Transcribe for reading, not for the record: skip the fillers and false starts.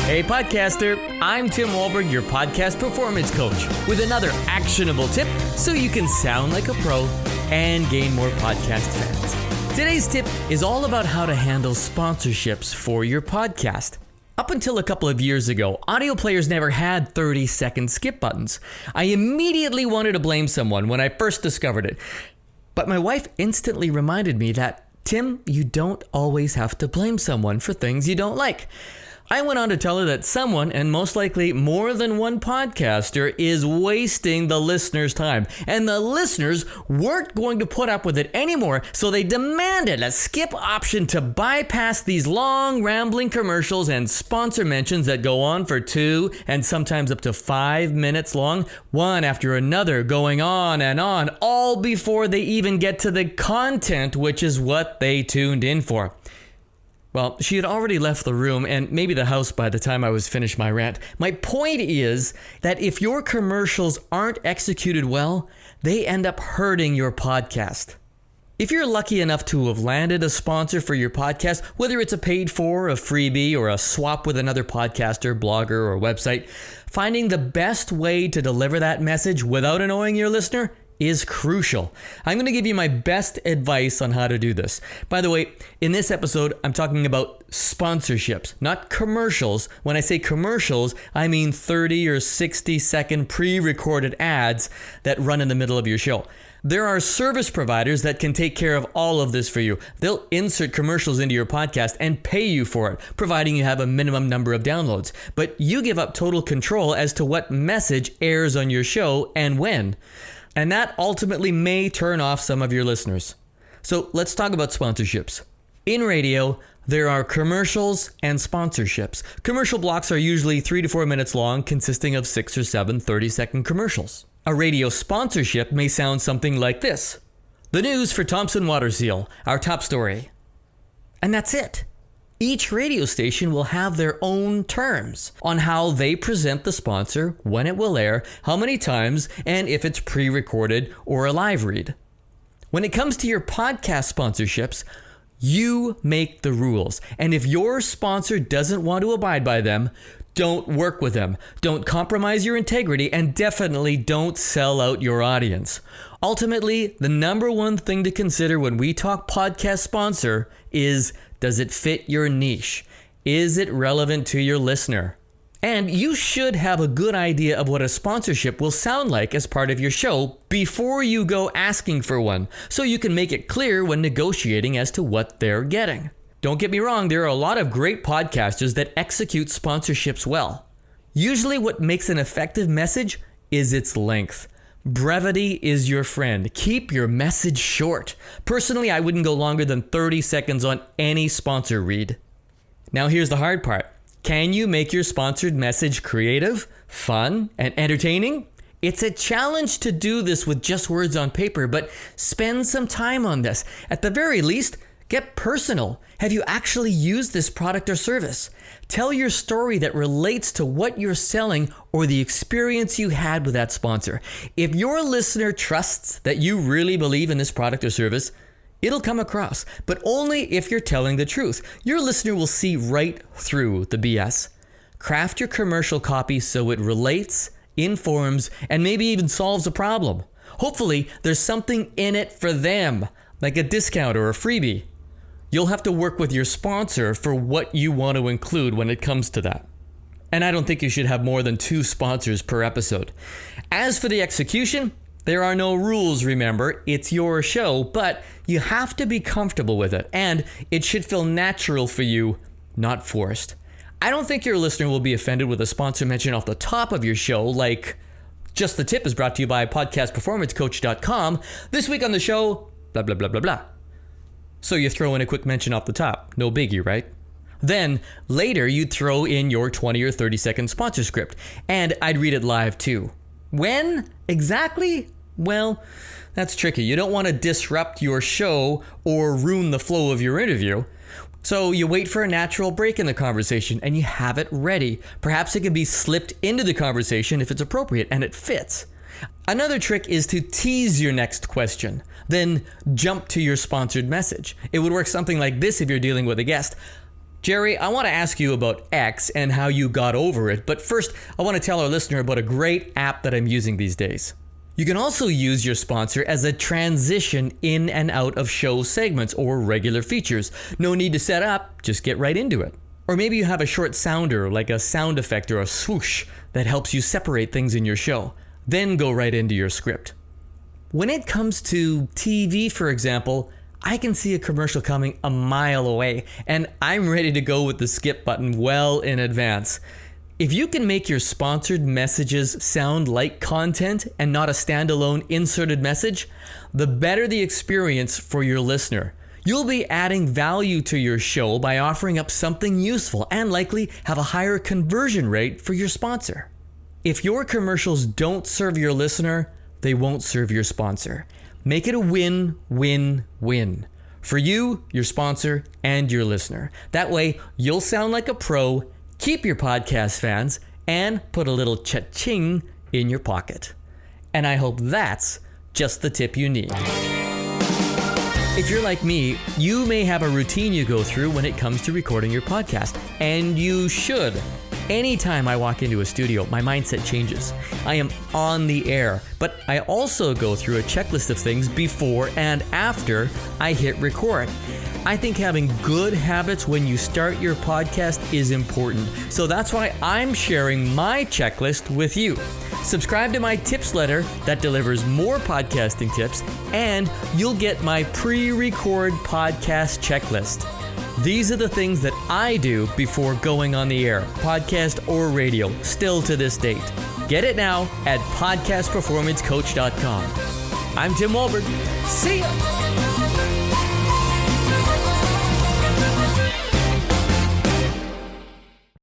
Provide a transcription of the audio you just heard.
Hey podcaster, I'm Tim Wahlberg, your podcast performance coach, with another actionable tip so you can sound like a pro and gain more podcast fans. Today's tip is all about how to handle sponsorships for your podcast. Up until a couple of years ago, audio players never had 30-second skip buttons. I immediately wanted to blame someone when I first discovered it. But my wife instantly reminded me that, Tim, you don't always have to blame someone for things you don't like. I went on to tell her that someone, and most likely more than one podcaster, is wasting the listeners' time. And the listeners weren't going to put up with it anymore, so they demanded a skip option to bypass these long, rambling commercials and sponsor mentions that go on for 2 and sometimes up to 5 minutes long, one after another, going on, all before they even get to the content, which is what they tuned in for. Well, she had already left the room and maybe the house by the time I was finished my rant. My point is that if your commercials aren't executed well, they end up hurting your podcast. If you're lucky enough to have landed a sponsor for your podcast, whether it's a paid for, a freebie, or a swap with another podcaster, blogger, or website, finding the best way to deliver that message without annoying your listener is crucial. I'm going to give you my best advice on how to do this. By the way, in this episode, I'm talking about sponsorships, not commercials. When I say commercials, I mean 30 or 60 second pre-recorded ads that run in the middle of your show. There are service providers that can take care of all of this for you. They'll insert commercials into your podcast and pay you for it, providing you have a minimum number of downloads. But you give up total control as to what message airs on your show and when. And that ultimately may turn off some of your listeners. So let's talk about sponsorships. In radio, there are commercials and sponsorships. Commercial blocks are usually 3 to 4 minutes long, consisting of 6 or 7 30-second commercials. A radio sponsorship may sound something like this. The news for Thompson Water Seal, our top story. And that's it. Each radio station will have their own terms on how they present the sponsor, when it will air, how many times, and if it's pre-recorded or a live read. When it comes to your podcast sponsorships, you make the rules. And if your sponsor doesn't want to abide by them, don't work with them. Don't compromise your integrity, and definitely don't sell out your audience. Ultimately, the number one thing to consider when we talk podcast sponsor is, does it fit your niche? Is it relevant to your listener? And you should have a good idea of what a sponsorship will sound like as part of your show before you go asking for one, so you can make it clear when negotiating as to what they're getting. Don't get me wrong, there are a lot of great podcasters that execute sponsorships well. Usually what makes an effective message is its length. Brevity is your friend. Keep your message short. Personally, I wouldn't go longer than 30 seconds on any sponsor read. Now here's the hard part. Can you make your sponsored message creative, fun, and entertaining? It's a challenge to do this with just words on paper, but spend some time on this. At the very least, get personal. Have you actually used this product or service? Tell your story that relates to what you're selling or the experience you had with that sponsor. If your listener trusts that you really believe in this product or service, it'll come across, but only if you're telling the truth. Your listener will see right through the BS. Craft your commercial copy so it relates, informs, and maybe even solves a problem. Hopefully, there's something in it for them, like a discount or a freebie. You'll have to work with your sponsor for what you want to include when it comes to that. And I don't think you should have more than 2 sponsors per episode. As for the execution, there are no rules, remember. It's your show, but you have to be comfortable with it, and it should feel natural for you, not forced. I don't think your listener will be offended with a sponsor mention off the top of your show, like, Just the Tip is brought to you by podcastperformancecoach.com. This week on the show, blah, blah, blah, blah, blah. So you throw in a quick mention off the top. No biggie, right? Then later you'd throw in your 20 or 30 second sponsor script, and I'd read it live too. When exactly? Well, that's tricky. You don't want to disrupt your show or ruin the flow of your interview. So you wait for a natural break in the conversation and you have it ready. Perhaps it can be slipped into the conversation if it's appropriate and it fits. Another trick is to tease your next question, then jump to your sponsored message. It would work something like this if you're dealing with a guest. Jerry, I want to ask you about X and how you got over it, but first, I want to tell our listener about a great app that I'm using these days. You can also use your sponsor as a transition in and out of show segments or regular features. No need to set up, just get right into it. Or maybe you have a short sounder like a sound effect or a swoosh that helps you separate things in your show. Then go right into your script. When it comes to TV, for example, I can see a commercial coming a mile away, and I'm ready to go with the skip button well in advance. If you can make your sponsored messages sound like content and not a standalone inserted message, the better the experience for your listener. You'll be adding value to your show by offering up something useful and likely have a higher conversion rate for your sponsor. If your commercials don't serve your listener, they won't serve your sponsor. Make it a win-win-win for you, your sponsor, and your listener. That way, you'll sound like a pro, keep your podcast fans, and put a little cha-ching in your pocket. And I hope that's just the tip you need. If you're like me, you may have a routine you go through when it comes to recording your podcast, and you should. Anytime I walk into a studio, my mindset changes. I am on the air, but I also go through a checklist of things before and after I hit record. I think having good habits when you start your podcast is important, so that's why I'm sharing my checklist with you. Subscribe to my tips letter that delivers more podcasting tips, and you'll get my pre-record podcast checklist. These are the things that I do before going on the air, podcast or radio, still to this date. Get it now at podcastperformancecoach.com. I'm Tim Walberg. See ya!